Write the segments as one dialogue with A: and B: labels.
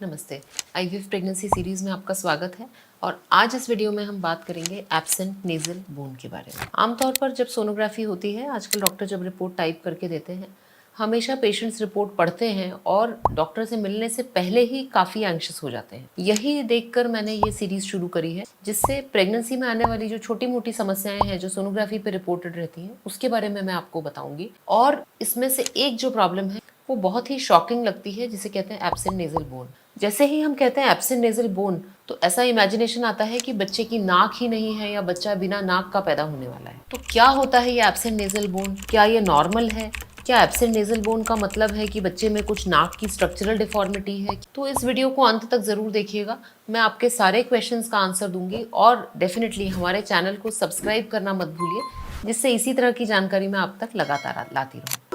A: नमस्ते। IVF pregnancy series में आपका स्वागत है और आज इस वीडियो में हम बात करेंगे एब्सेंट नेजल बोन के बारे में। आमतौर पर जब सोनोग्राफी होती है, आजकल डॉक्टर जब रिपोर्ट टाइप करके देते हैं, हमेशा पेशेंट्स रिपोर्ट पढ़ते हैं और डॉक्टर से मिलने से पहले ही काफ़ी एंग्शियस हो जाते हैं। यही देखकर मैंने ये सीरीज शुरू करी है, जिससे प्रेगनेंसी में आने वाली जो छोटी मोटी समस्याएं हैं जो सोनोग्राफी पे रिपोर्टेड रहती हैं, उसके बारे में मैं आपको बताऊंगी। और इसमें से एक जो प्रॉब्लम है वो बहुत ही शॉकिंग लगती है, जिसे कहते हैं एब्सेंट नेजल बोन। जैसे ही हम कहते हैं एब्सेंट नेजल बोन, तो ऐसा इमेजिनेशन आता है कि बच्चे की नाक ही नहीं है या बच्चा बिना नाक का पैदा होने वाला है। तो क्या होता है ये एब्सेंट नेजल बोन? क्या ये नॉर्मल है? क्या एब्सेंट नेजल बोन का मतलब है कि बच्चे में कुछ नाक की स्ट्रक्चरल डिफॉर्मिटी है? तो इस वीडियो को अंत तक जरूर देखिएगा। मैं आपके सारे क्वेश्चंस का आंसर दूंगी और डेफिनेटली हमारे चैनल को सब्सक्राइब करना मत भूलिए, जिससे इसी तरह की जानकारी मैं आप तक लगातार लाती रहूँ।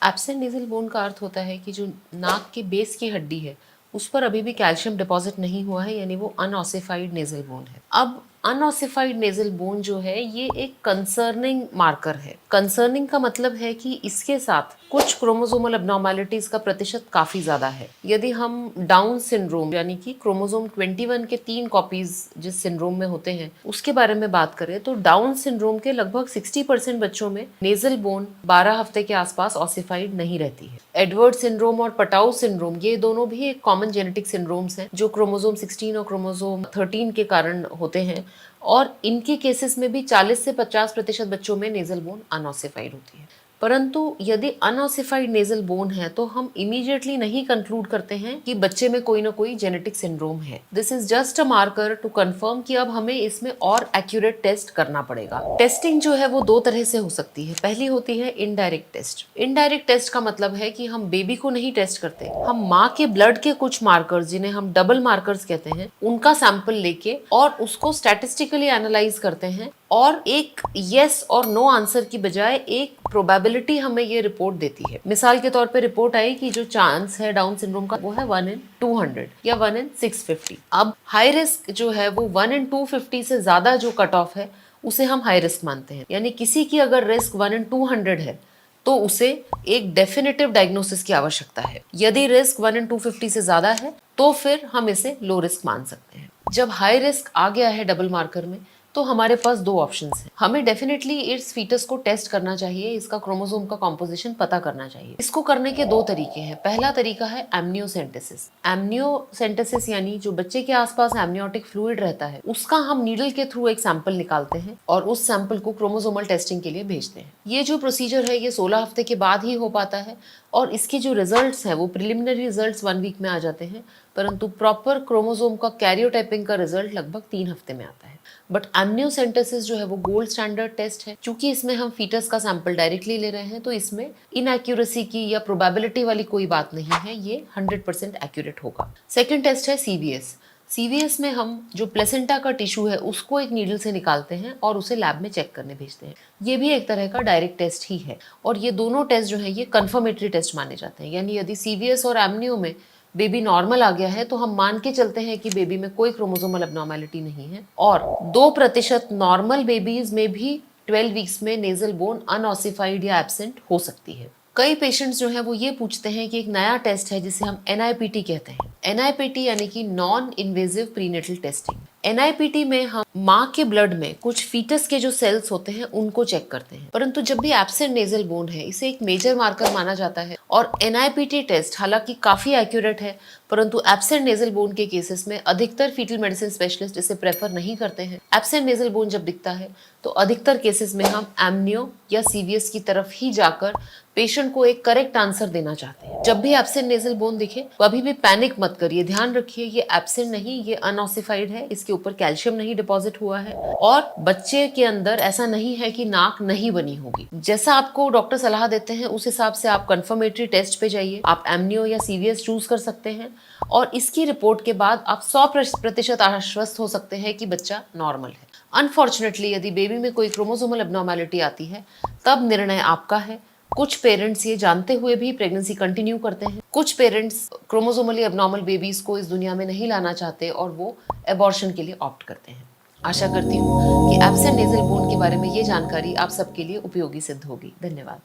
A: एब्सेंट नेजल बोन का अर्थ होता है कि जो नाक के बेस की हड्डी है उस पर अभी भी कैल्शियम डिपॉजिट नहीं हुआ है, यानी वो अनऑसिफाइड नेजल बोन है। अब अनऑसिफाइड नेजल बोन जो है ये एक कंसर्निंग मार्कर है। कंसर्निंग का मतलब है कि इसके साथ कुछ क्रोमोसोमल एब्नॉर्मैलिटीज का प्रतिशत काफी ज्यादा है। यदि हम डाउन सिंड्रोम यानी कि क्रोमोसोम 21 के 3 कॉपीज जिस सिंड्रोम में होते हैं उसके बारे में बात करें, तो डाउन सिंड्रोम के लगभग 60% बच्चों में नेजल बोन 12 हफ्ते के आसपास ऑसिफाइड नहीं रहती है। एडवर्ड सिंड्रोम और पटाउ सिंड्रोम ये दोनों भी एक कॉमन जेनेटिक सिंड्रोम्स हैं जो क्रोमोसोम 16 और क्रोमोसोम 13 के कारण होते हैं, और इनके केसेस में भी 40 से 50% बच्चों में नेजल बोन अनऑसिफाइड होती है। परंतु यदि अनऑसिफाइड नेजल बोन है तो हम इमीडिएटली नहीं कंक्लूड करते हैं कि बच्चे में कोई ना कोई जेनेटिक सिंड्रोम है। This is just a marker to confirm कि अब हमें इसमें और एक्यूरेट टेस्ट करना पड़ेगा। टेस्टिंग जो है वो दो तरह से हो सकती है। पहली होती है इनडायरेक्ट टेस्ट। इनडायरेक्ट टेस्ट का मतलब है कि हम बेबी को नहीं टेस्ट करते, हम माँ के ब्लड के कुछ मार्कर्स, जिन्हें हम डबल मार्कर्स कहते हैं, उनका सैंपल लेके और उसको स्टैटिस्टिकली एनालाइज करते हैं और एक यस और नो आंसर की बजाय एक प्रोबेबिलिटी हमें ये रिपोर्ट देती है। मिसाल के तौर पे रिपोर्ट आई कि जो चांस है डाउन सिंड्रोम का वो है 1 in 200 या 1 in 650। अब हाई रिस्क जो है वो 1 in 250 से ज्यादा जो कट ऑफ है उसे हम हाई रिस्क मानते हैं। यानी किसी की अगर रिस्क 1 in 200 है तो उसे एक डेफिनेटिव डायग्नोसिस की आवश्यकता है। यदि रिस्क 1 in 250 से ज्यादा है तो फिर हम इसे लो रिस्क मान सकते हैं। जब हाई रिस्क आ गया है डबल मार्कर में, तो हमारे पास दो ऑप्शंस हैं। हमें डेफिनेटली इस फीटस को टेस्ट करना चाहिए, इसका क्रोमोसोम का कॉम्पोजिशन पता करना चाहिए। इसको करने के दो तरीके हैं। पहला तरीका है एमनियोसेंटेसिस। एमनियोसेंटेसिस यानी जो बच्चे के आसपास एमनियोटिक फ्लूइड रहता है उसका हम नीडल के थ्रू एक सैंपल निकालते हैं और उस सैंपल को क्रोमोसोमल टेस्टिंग के लिए भेजते हैं। ये जो प्रोसीजर है ये 16 हफ्ते के बाद ही हो पाता है और इसके जो रिजल्ट्स हैं वो प्रिलिमिनरी रिजल्ट्स 1 वीक में आ जाते हैं, परंतु प्रॉपर क्रोमोसोम का कैरियोटाइपिंग का रिजल्ट लगभग 3 हफ्ते में आता है। बट एमनियोसेंटेसिस जो है वो गोल्ड स्टैंडर्ड टेस्ट है। क्योंकि इसमें हम फीटस का सैंपल डायरेक्टली ले रहे हैं तो इसमें इनएक्यूरेसी की या प्रोबेबिलिटी वाली कोई बात नहीं है, ये 100% एक्यूरेट होगा। सेकेंड टेस्ट है सीवीएस। सीवीएस में हम जो प्लेसेंटा का टिश्यू है उसको एक नीडल से निकालते हैं और उसे लैब में चेक करने भेजते हैं। ये भी एक तरह का डायरेक्ट टेस्ट ही है और ये दोनों टेस्ट जो है ये कंफर्मेटरी टेस्ट माने जाते हैं। यानी यदि सीवीएस और एमनियो में बेबी नॉर्मल आ गया है तो हम मान के चलते हैं कि बेबी में कोई क्रोमोसोमल एब्नॉर्मैलिटी नहीं है, और 2% नॉर्मल बेबीज में भी 12 वीक्स में नेजल बोन अनऑसिफाइड या एब्सेंट हो सकती है। कई पेशेंट्स जो है वो ये पूछते हैं कि एक नया टेस्ट है जिसे हम एनआईपीटी कहते हैं। एनआईपीटी यानी कि नॉन इन्वेजिव प्रीनेटल टेस्टिंग। एनआईपीटी में हम माँ के ब्लड में कुछ फीटस के जो सेल्स होते हैं उनको चेक करते हैं, परंतु जब भी एब्सेंट नेजल बोन है इसे एक मेजर मार्कर माना जाता है और एनआईपीटी टेस्ट हालांकि काफी एक्यूरेट है, परंतु एब्सेंट नेजल बोन के केसेस में अधिकतर फीटल मेडिसिन स्पेशलिस्ट इसे प्रेफर नहीं करते हैं। एब्सेंट नेजल बोन जब दिखता है तो अधिकतर केसेस में हम एमनियो या सीवीएस की तरफ ही जाकर पेशेंट को एक करेक्ट आंसर देना चाहते हैं। जब भी एब्सेंट नेजल बोन दिखे कभी भी पैनिक मत करिए, ध्यान रखिए ये एब्सेंट नहीं, ये अनऑसिफाइड है, इसके ऊपर कैल्शियम नहीं डिपॉजिट हुआ है और बच्चे के अंदर ऐसा नहीं है कि नाक नहीं बनी होगी। जैसा आपको डॉक्टर सलाह देते हैं उस हिसाब से आप कंफर्मेटरी टेस्ट पे जाइए। आप एमनियो या सीवीएस चूज कर सकते हैं और इसकी रिपोर्ट के बाद आप 100% आश्वस्त हो सकते हैं कि बच्चा नॉर्मल है। अनफॉर्चुनेटली यदि बेबी में कोई क्रोमोसोमल एब्नॉर्मैलिटी आती है तब निर्णय आपका है। कुछ पेरेंट्स ये जानते हुए भी प्रेगनेंसी कंटिन्यू करते हैं। कुछ पेरेंट्स क्रोमोसोमली एबनॉर्मल बेबीज को इस दुनिया में नहीं लाना चाहते और वो एबॉर्शन के लिए ऑप्ट करते हैं। आशा करती हूँ कि एब्सेंट नेजल बोन के बारे में ये जानकारी आप सबके लिए उपयोगी सिद्ध होगी। धन्यवाद।